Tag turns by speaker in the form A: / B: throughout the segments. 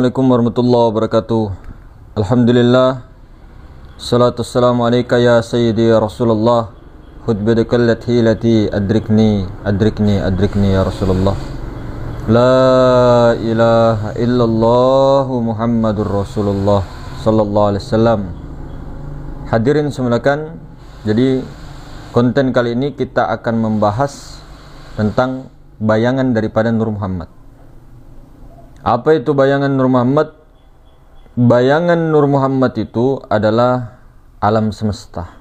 A: Assalamualaikum warahmatullahi wabarakatuh. Alhamdulillah. Salatu wassalamu alaika ya sayyidi ya Rasulullah. Khutbadakallati lati adrikni ya Rasulullah. La ilaha illallah Muhammadur Rasulullah sallallahu alaihi wasallam. Hadirin semulakan, jadi konten kali ini kita akan membahas tentang bayangan daripada Nur Muhammad. Apa itu bayangan Nur Muhammad? Bayangan Nur Muhammad itu adalah alam semesta.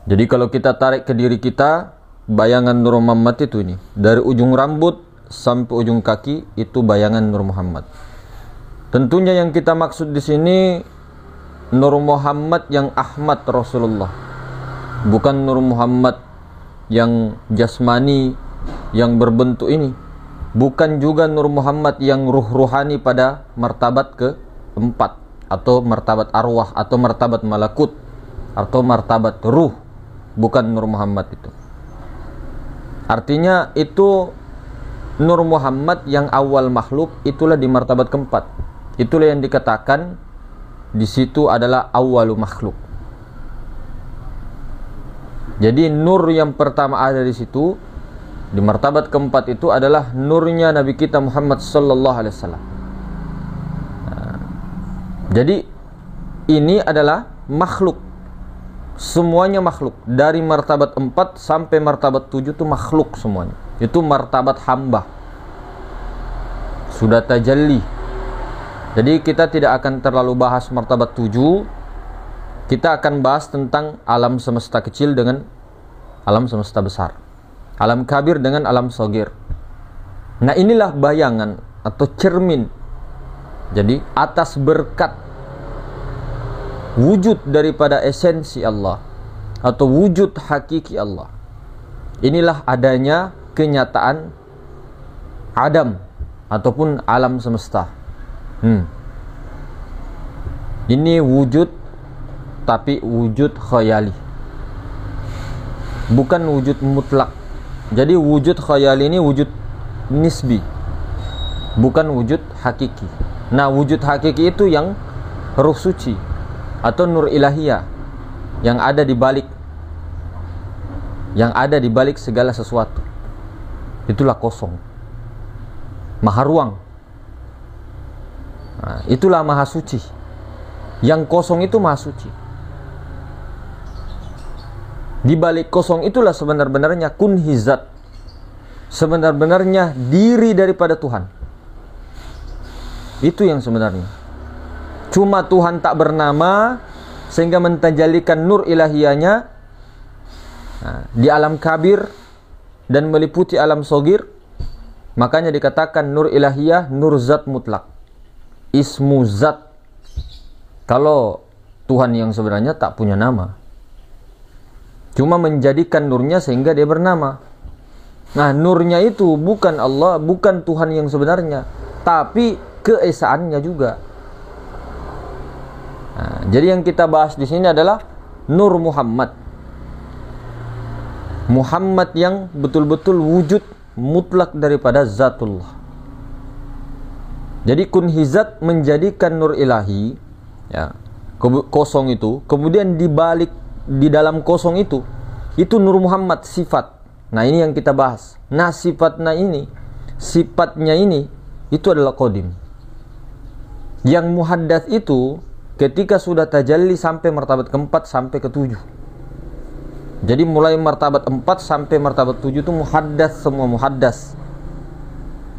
A: Jadi kalau kita tarik ke diri kita, bayangan Nur Muhammad itu ini, dari ujung rambut sampai ujung kaki itu bayangan Nur Muhammad. Tentunya yang kita maksud di sini Nur Muhammad yang Ahmad Rasulullah, bukan Nur Muhammad yang jasmani, yang berbentuk ini. Bukan juga Nur Muhammad yang ruh-ruhani pada martabat keempat, atau martabat arwah, atau martabat malakut, atau martabat ruh. Bukan Nur Muhammad itu. Artinya itu Nur Muhammad yang awal makhluk, itulah di martabat keempat. Itulah yang dikatakan di situ adalah awalu makhluk. Jadi nur yang pertama ada di situ, di martabat keempat itu adalah nurnya Nabi kita Muhammad sallallahu alaihi wasallam. Jadi ini adalah makhluk. Semuanya makhluk. Dari martabat 4 sampai martabat 7 itu makhluk semuanya. Itu martabat hamba. Sudah tajalli. Jadi kita tidak akan terlalu bahas martabat 7. Kita akan bahas tentang alam semesta kecil dengan alam semesta besar. Alam kabir dengan alam sogir. Nah, inilah bayangan atau cermin. Jadi atas berkat wujud daripada esensi Allah atau wujud hakiki Allah, inilah adanya kenyataan Adam ataupun alam semesta. Ini wujud, tapi wujud khayali, bukan wujud mutlak. Jadi wujud khayali ini wujud nisbi, bukan wujud hakiki. Nah, wujud hakiki itu yang ruh suci atau nur ilahiyah yang ada di balik, segala sesuatu. Itulah kosong, maha ruang. Nah, itulah maha suci. Yang kosong itu maha suci. Di balik kosong itulah sebenar-benarnya kun hizat, sebenar-benarnya diri daripada Tuhan. Itu yang sebenarnya. Cuma Tuhan tak bernama sehingga mentajalikan nur ilahiyahnya di alam kabir dan meliputi alam sogir. Makanya dikatakan nur ilahiyah, nur zat mutlak, ismu zat. Kalau Tuhan yang sebenarnya tak punya nama, cuma menjadikan nurnya sehingga dia bernama. Nah, nurnya itu bukan Allah, bukan Tuhan yang sebenarnya, tapi keesaannya juga. Nah, jadi yang kita bahas di sini adalah Nur Muhammad. Muhammad yang betul-betul wujud mutlak daripada zatullah. Jadi kun hizat menjadikan nur ilahi, ya, kosong itu, kemudian dibalik di dalam kosong itu Nur Muhammad sifat. Nah, ini yang kita bahas. Nah, sifatnya ini itu adalah qadim. Yang muhaddats itu ketika sudah tajalli sampai martabat keempat sampai ke-7. Jadi mulai martabat 4 sampai martabat 7 itu muhaddats, semua muhaddats.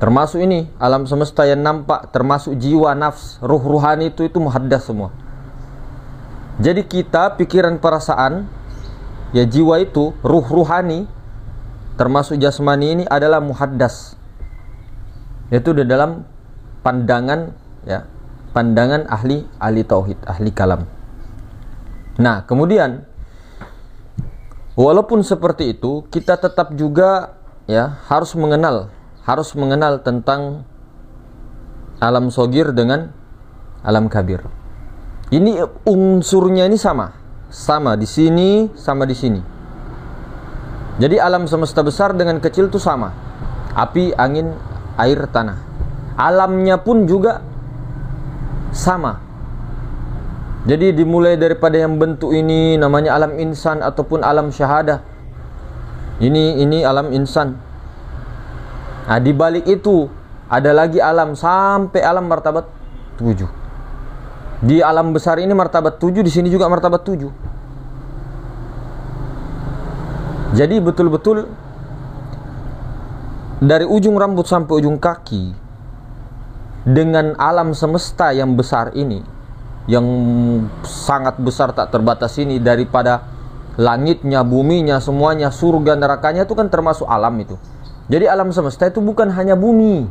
A: Termasuk ini alam semesta yang nampak, termasuk jiwa, nafs, ruh ruhani itu muhaddats semua. Jadi kita, pikiran, perasaan, ya jiwa itu, ruh ruhani, termasuk jasmani ini adalah muhaddas. Itu di dalam pandangan, ya, pandangan ahli tauhid, ahli kalam. Nah, kemudian walaupun seperti itu, kita tetap juga, ya, harus mengenal tentang alam sogir dengan alam kabir. Ini unsurnya ini sama di sini, sama di sini. Jadi alam semesta besar dengan kecil itu sama. Api, angin, air, tanah. Alamnya pun juga sama. Jadi dimulai daripada yang bentuk ini namanya alam insan ataupun alam syahadah. Ini alam insan. Nah, di balik itu ada lagi alam sampai alam martabat 7. Di alam besar ini martabat 7, di sini juga martabat 7. Jadi betul-betul dari ujung rambut sampai ujung kaki dengan alam semesta yang besar ini, yang sangat besar tak terbatas ini, daripada langitnya, buminya, semuanya, surga, nerakanya, itu kan termasuk alam itu. Jadi alam semesta itu bukan hanya bumi,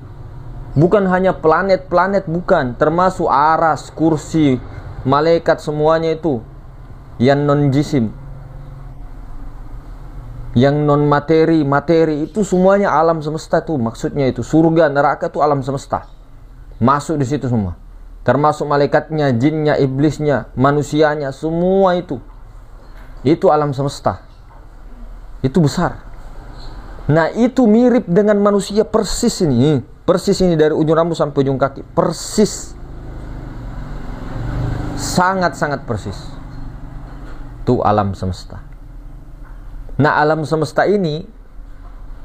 A: bukan hanya planet-planet, bukan, termasuk aras, kursi, malaikat, semuanya itu yang non jisim, yang non materi, materi, itu semuanya alam semesta itu. Maksudnya itu surga, neraka itu alam semesta, masuk di situ semua. Termasuk malaikatnya, jinnya, iblisnya, manusianya, semua itu alam semesta. Itu besar. Nah, itu mirip dengan manusia persis ini. Persis ini dari ujung rambut sampai ujung kaki. Persis. Sangat-sangat persis. Itu alam semesta. Nah, alam semesta ini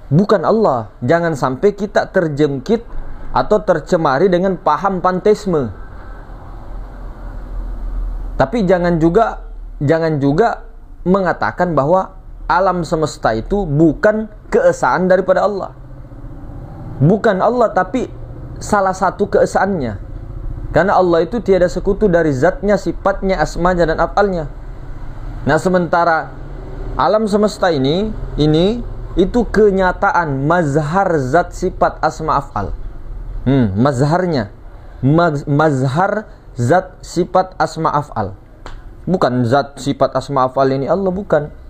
A: bukan Allah. Jangan sampai kita terjengkit atau tercemari dengan paham panteisme. Tapi jangan juga mengatakan bahwa alam semesta itu bukan keesaan daripada Allah. Bukan Allah, tapi salah satu keesaannya. Karena Allah itu tiada sekutu dari zatnya, sifatnya, asmanya, dan af'alnya. Nah, sementara alam semesta ini itu kenyataan mazhar zat, sifat, asma, af'al. Mazharnya. Mazhar zat, sifat, asma, af'al. Bukan zat, sifat, asma, af'al ini Allah, bukan.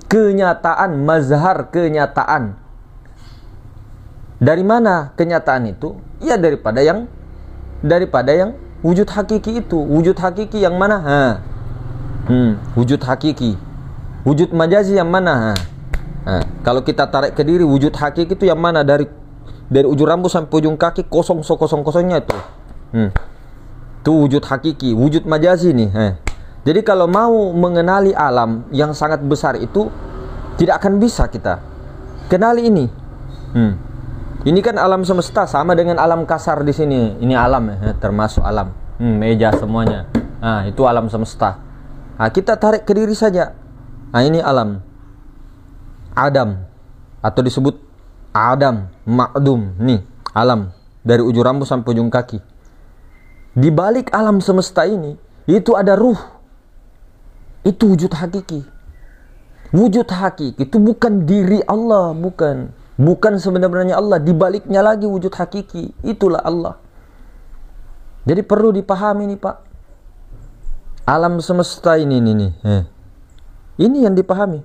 A: Kenyataan, mazhar, kenyataan. Dari mana kenyataan itu? Ya daripada yang wujud hakiki itu. Wujud hakiki yang mana? Wujud hakiki. Wujud majazi yang mana? Kalau kita tarik ke diri, wujud hakiki itu yang mana? Dari ujung rambut sampai ujung kaki, kosongnya itu. Itu wujud hakiki. Wujud majazi nih. Jadi kalau mau mengenali alam yang sangat besar itu, tidak akan bisa kita kenali ini. Ini kan alam semesta, sama dengan alam kasar di sini. Ini alam ya, termasuk alam. Meja semuanya. Nah, itu alam semesta. Nah, kita tarik ke diri saja. Nah, ini alam Adam, atau disebut Adam, Ma'dum. Nih, alam dari ujung rambut sampai ujung kaki. Di balik alam semesta ini, itu ada ruh. Itu wujud hakiki. Wujud hakiki itu bukan diri Allah, bukan sebenarnya Allah. Di baliknya lagi wujud hakiki, itulah Allah. Jadi perlu dipahami nih, Pak. Alam semesta ini nih. Ini yang dipahami.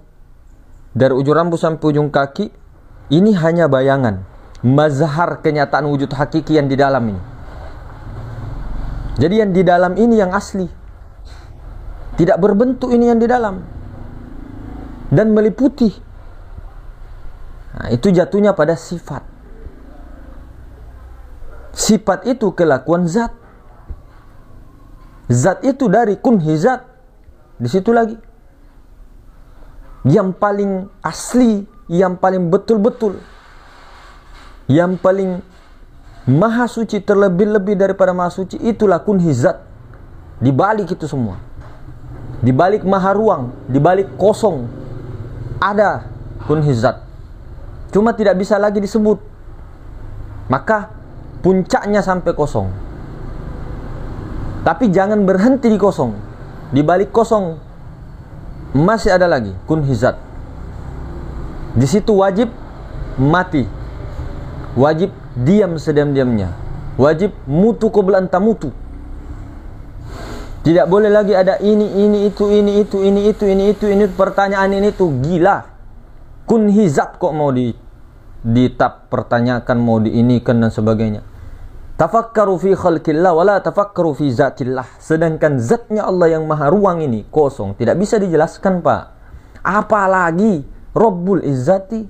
A: Dari ujung rambut sampai ujung kaki, ini hanya bayangan. Mazhar kenyataan wujud hakiki yang di dalam ini. Jadi yang di dalam ini yang asli. Tidak berbentuk ini yang di dalam. Dan meliputi. Nah, itu jatuhnya pada sifat. Sifat itu kelakuan zat. Zat itu dari kunhi zat. Di situ lagi. Yang paling asli, yang paling betul-betul, yang paling maha suci, terlebih-lebih daripada maha suci, itulah kunhi zat. Di balik itu semua, di balik maha ruang, di balik kosong, ada kunhi zat. Cuma tidak bisa lagi disebut. Maka puncaknya sampai kosong. Tapi jangan berhenti di kosong. Di balik kosong masih ada lagi kunhi zat. Di situ wajib mati. Wajib diam sediam-diamnya. Wajib mutu qabla an tamutu. Tidak boleh lagi ada ini itu, pertanyaan ini tuh gila. Kunhi zat kok mau pertanyakan, mau diinikan dan sebagainya. Tafakkaru fi khalqillah wala tafakkaru fi zatillah. Sedangkan zatnya Allah yang maha ruang ini kosong, tidak bisa dijelaskan, Pak. Apalagi Rabbul Izzati